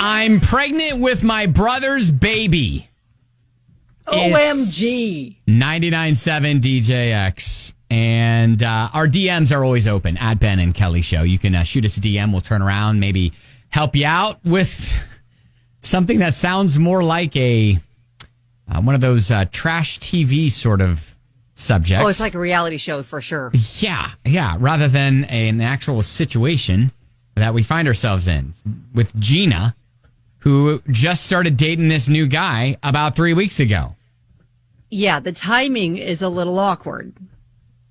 I'm pregnant with my brother's baby. OMG. 99.7 DJX. And our DMs are always open at Ben and Kelly Show. You can shoot us a DM. We'll turn around, maybe help you out with something that sounds more like a one of those trash TV sort of subjects. Oh, it's like a reality show for sure. Yeah. Rather than an actual situation that we find ourselves in with Gina, who just started dating this new guy about 3 weeks ago. Yeah, the timing is a little awkward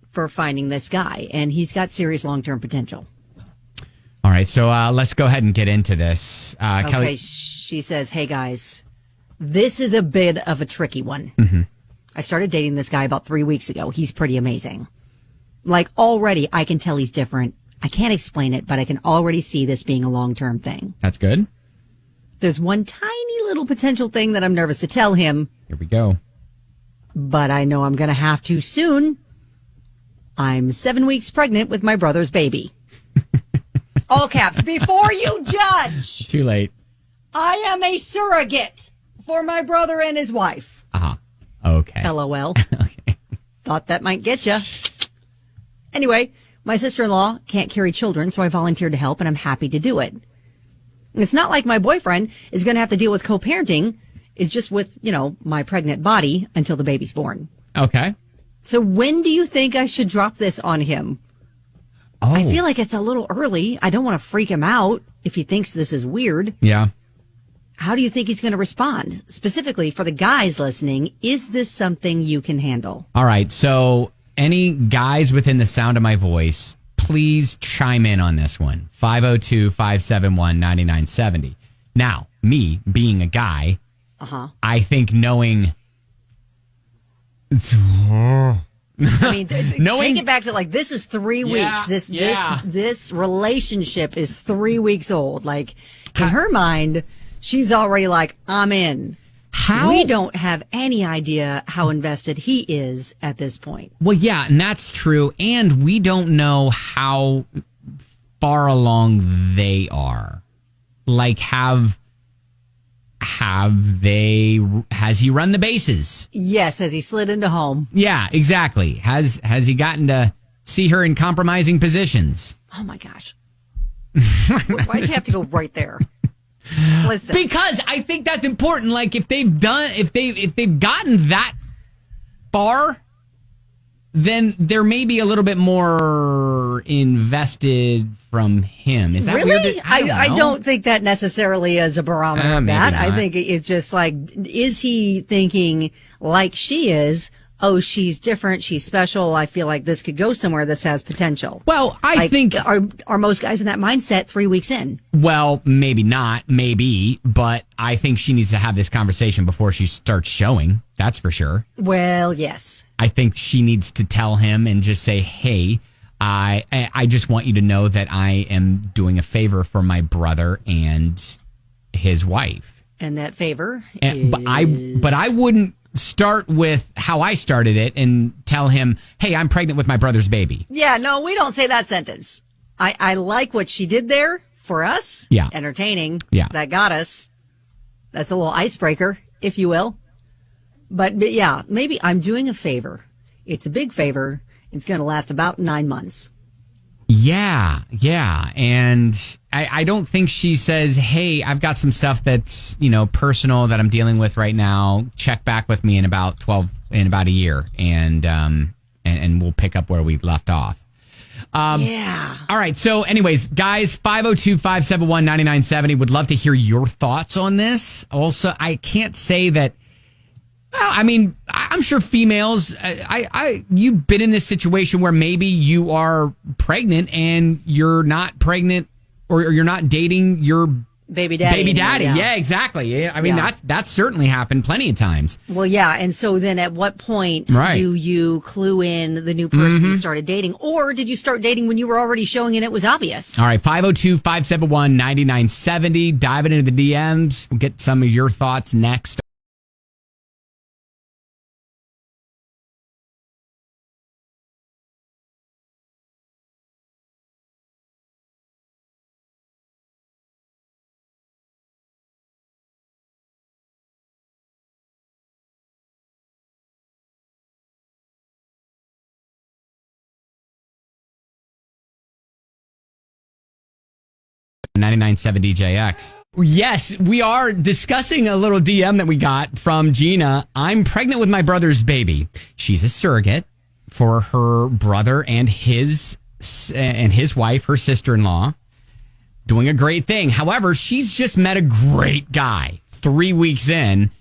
for finding this guy, and he's got serious long-term potential. All right, so let's go ahead and get into this. Okay, Kelly. she says, hey, guys, this is a bit of a tricky one. Mm-hmm. I started dating this guy about 3 weeks ago. He's pretty amazing. Like, already, I can tell he's different. I can't explain it, but I can already see this being a long-term thing. That's good. There's one tiny little potential thing that I'm nervous to tell him. Here we go. But I know I'm going to have to soon. I'm 7 weeks pregnant with my brother's baby. All caps, before you judge. Too late. I am a surrogate for my brother and his wife. Uh-huh. Okay. LOL. Okay. Thought that might get you. Anyway, my sister-in-law can't carry children, so I volunteered to help, and I'm happy to do it. It's not like my boyfriend is going to have to deal with co-parenting. It's just with, my pregnant body until the baby's born. Okay. So when do you think I should drop this on him? Oh. I feel like it's a little early. I don't want to freak him out if he thinks this is weird. Yeah. How do you think he's going to respond? Specifically for the guys listening, is this something you can handle? All right. So any guys within the sound of my voice, please chime in on this one. 502-571-9970. Now, me being a guy, I think knowing... I mean, take it back to this is 3 weeks. This relationship is 3 weeks old. Like, in her mind, she's already like, I'm in. How? We don't have any idea how invested he is at this point. Well, yeah, and that's true. And we don't know how far along they are. Like, has he run the bases? Yes, has he slid into home? Yeah, exactly. Has he gotten to see her in compromising positions? Oh my gosh. Why'd you have to go right there? Listen. Because I think that's important. Like if they've gotten that far, then there may be a little bit more invested from him. Is that really? weird? I don't think that necessarily is a barometer of that. Not. I think it's just like, is he thinking like she is? Oh, she's different. She's special. I feel like this could go somewhere. This has potential. Well, I think are most guys in that mindset 3 weeks in? Well, maybe not, maybe, but I think she needs to have this conversation before she starts showing. That's for sure. Well, yes. I think she needs to tell him and just say, "Hey, I just want you to know that I am doing a favor for my brother and his wife." And that favor but I wouldn't start with how I started it and tell him, "Hey, I'm pregnant with my brother's baby." Yeah, no, we don't say that sentence. I like what she did there for us. Yeah. Entertaining. Yeah. That got us. That's a little icebreaker, if you will. But yeah, maybe I'm doing a favor. It's a big favor. It's going to last about 9 months. Yeah. And I don't think she says, "Hey, I've got some stuff that's, personal that I'm dealing with right now. Check back with me in about a year and we'll pick up where we left off." Yeah. All right. So anyways, guys, 502-571-9970 would love to hear your thoughts on this. Also, I can't say that. Well, I mean, I'm sure females, you've been in this situation where maybe you are pregnant and you're not pregnant or you're not dating your baby daddy. Yeah, exactly. Yeah, I mean, that's certainly happened plenty of times. Well, yeah. And so then at what point do you clue in the new person you started dating? Or did you start dating when you were already showing and it was obvious? All right. 502-571-9970. Diving into the DMs. We'll get some of your thoughts next. 99.7 DJX. Yes, we are discussing a little DM that we got from Gina. I'm pregnant with my brother's baby. She's a surrogate for her brother and his wife, her sister-in-law, doing a great thing. However, she's just met a great guy 3 weeks in,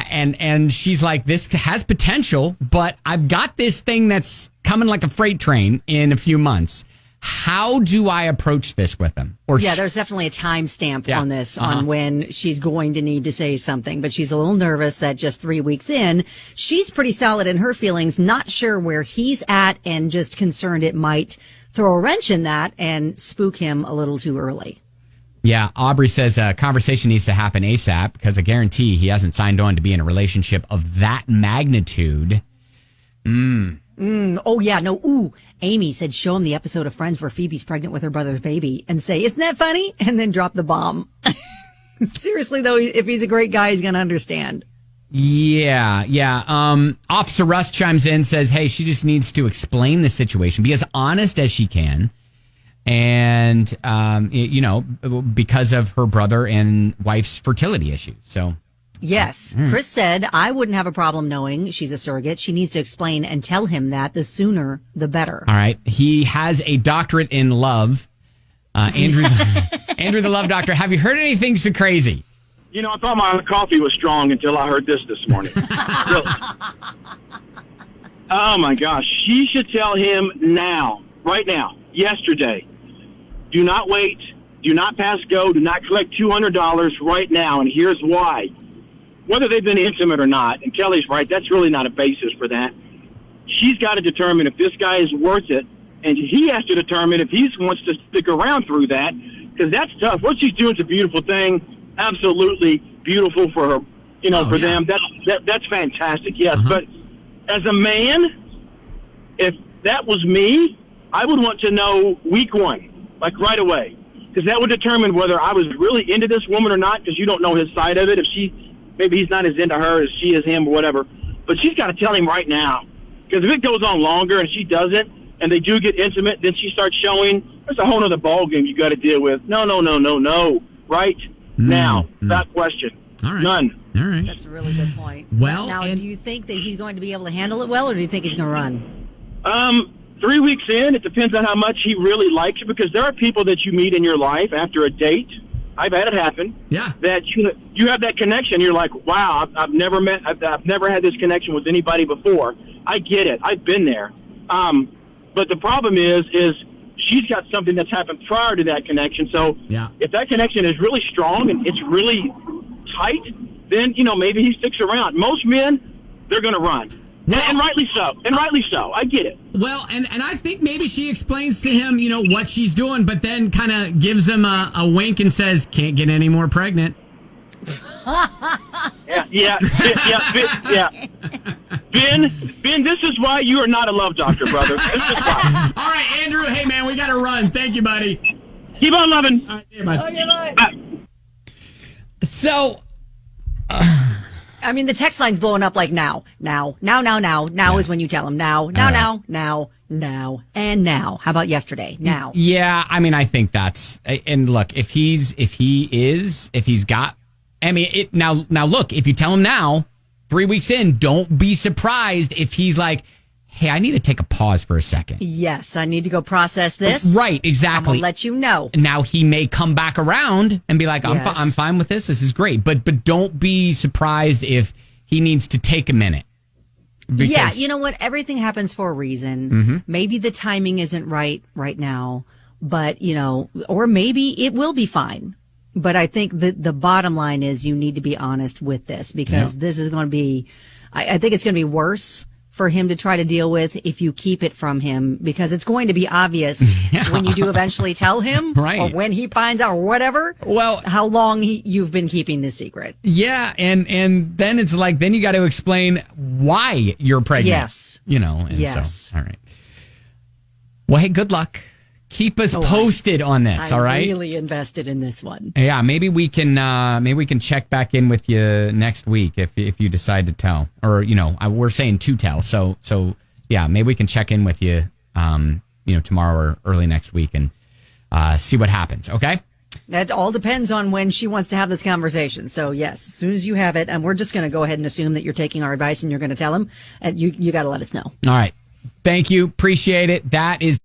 and she's like, this has potential, but I've got this thing that's coming like a freight train in a few months. How do I approach this with him? There's definitely a time stamp on this, on when she's going to need to say something. But she's a little nervous that just 3 weeks in, she's pretty solid in her feelings, not sure where he's at, and just concerned it might throw a wrench in that and spook him a little too early. Yeah, Aubrey says a conversation needs to happen ASAP because I guarantee he hasn't signed on to be in a relationship of that magnitude. Oh, yeah. No. Ooh, Amy said show him the episode of Friends where Phoebe's pregnant with her brother's baby and say, isn't that funny? And then drop the bomb. Seriously, though, if he's a great guy, he's going to understand. Yeah. Officer Russ chimes in, says, hey, she just needs to explain the situation, be as honest as she can. And, because of her brother and wife's fertility issues. So. Yes. Chris said, I wouldn't have a problem knowing she's a surrogate. She needs to explain and tell him that the sooner, the better. All right. He has a doctorate in love. Andrew the Love Doctor. Have you heard anything so crazy? I thought my coffee was strong until I heard this morning. Really. Oh, my gosh. She should tell him now, right now, yesterday. Do not wait. Do not pass go. Do not collect $200 right now. And here's why. Whether they've been intimate or not, and Kelly's right, that's really not a basis for that. She's got to determine if this guy is worth it, and he has to determine if he wants to stick around through that, because that's tough. What she's doing is a beautiful thing, absolutely beautiful for her, for them. That's fantastic, yes. But as a man, if that was me, I would want to know week one, like right away, because that would determine whether I was really into this woman or not, because you don't know his side of it. Maybe he's not as into her as she is him or whatever. But she's got to tell him right now. Because if it goes on longer and she doesn't, and they do get intimate, then she starts showing, there's a whole other ballgame you got to deal with. No. Right now. That question. All right. None. All right. That's a really good point. Well, now, do you think that he's going to be able to handle it well, or do you think he's going to run? 3 weeks in, it depends on how much he really likes you, because there are people that you meet in your life after a date. I've had it happen. Yeah. That you have that connection. You're like, wow, I've never had this connection with anybody before. I get it. I've been there. But the problem is she's got something that's happened prior to that connection. So if that connection is really strong and it's really tight, then, maybe he sticks around. Most men, they're going to run. Well, and rightly so. I get it. Well, and I think maybe she explains to him, what she's doing, but then kind of gives him a wink and says, can't get any more pregnant. Yeah. Ben, this is why you are not a love doctor, brother. This is why. All right, Andrew. Hey, man, we got to run. Thank you, buddy. Keep on loving. All right, see you, bud. Okay, bye. So... I mean, the text line's blowing up like now is when you tell him now, and now. How about yesterday? Now. Yeah, I mean, I think that's, and look, if he's got, I mean, now look, if you tell him now, 3 weeks in, don't be surprised if he's like, hey, I need to take a pause for a second. Yes, I need to go process this. Right, exactly. I'm gonna let you know. Now he may come back around and be like, I'm fine with this. This is great. But don't be surprised if he needs to take a minute. Yeah, you know what? Everything happens for a reason. Maybe the timing isn't right now, but, or maybe it will be fine. But I think the bottom line is you need to be honest with this, because this is going to be, I think it's going to be worse for him to try to deal with if you keep it from him, because it's going to be obvious when you do eventually tell him, right, or when he finds out, or whatever. Well, how long you've been keeping this secret. Yeah, and then it's like, then you got to explain why you're pregnant. Yes, So, all right. Well, hey, good luck. Keep us posted on this. All right. I'm really invested in this one. Yeah, maybe we can check back in with you next week if you decide to tell, or we're saying to tell. So yeah, maybe we can check in with you, tomorrow or early next week and see what happens. Okay. That all depends on when she wants to have this conversation. So yes, as soon as you have it, and we're just going to go ahead and assume that you're taking our advice and you're going to tell him, and you got to let us know. All right. Thank you. Appreciate it. That is